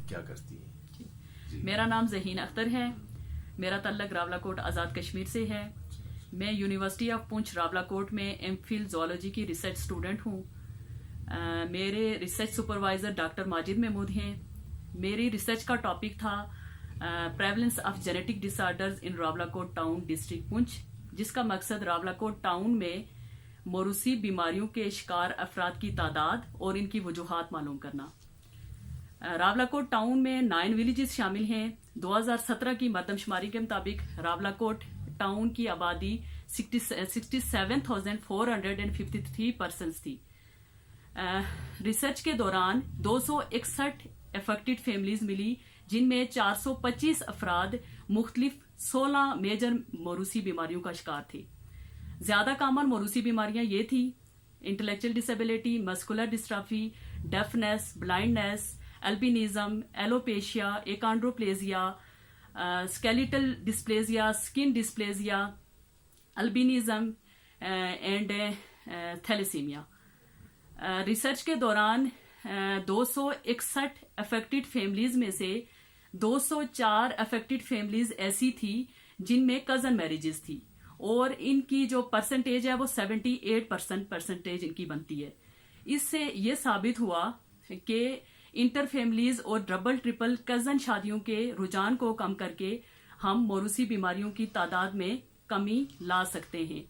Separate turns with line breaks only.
کیا کرتی ہیں؟
میرا نام ذہین اختر ہے. میرا تعلق راولاکوٹ آزاد کشمیر سے ہے. میں یونیورسٹی آف پونچھ راولاکوٹ میں ایم فل زوالوجی کی ریسرچ اسٹوڈنٹ ہوں. میرے research supervisor doctor Majid Mahmood ہیں. میری ریسرچ کا ٹاپک تھا prevalence of genetic disorders in Rawalakot town district Poonch, جس کا مقصد راولاکوٹ ٹاؤن میں موروثی بیماریوں کے شکار افراد کی تعداد اور ان کی وجوہات معلوم کرنا. راولاکوٹ ٹاؤن میں 9 ولیجز شامل ہیں. 2017 کی مردم شماری کے مطابق راولاکوٹ ٹاؤن کی آبادی 67,453 پرسنز تھی. ریسرچ کے دوران 261 افیکٹڈ فیملیز ملی، جن میں 425 افراد مختلف 16 میجر موروثی بیماریوں کا شکار تھے. زیادہ کامن موروثی بیماریاں یہ تھیں: intellectual disability, muscular dystrophy, deafness, blindness, albinism, alopecia, achondroplasia, skeletal dysplasia, skin dysplasia, albinism and thalassaemia. Research کے دوران 261 افیکٹڈ فیملیز میں سے 204 افیکٹڈ فیملیز ایسی تھی جن میں کزن میریجز تھی، اور ان کی جو پرسنٹیج ہے وہ 78% ان کی بنتی ہے. اس سے یہ ثابت ہوا کہ انٹر فیملیز اور ڈبل ٹرپل کزن شادیوں کے رجحان کو کم کر کے ہم موروثی بیماریوں کی تعداد میں کمی لا سکتے ہیں.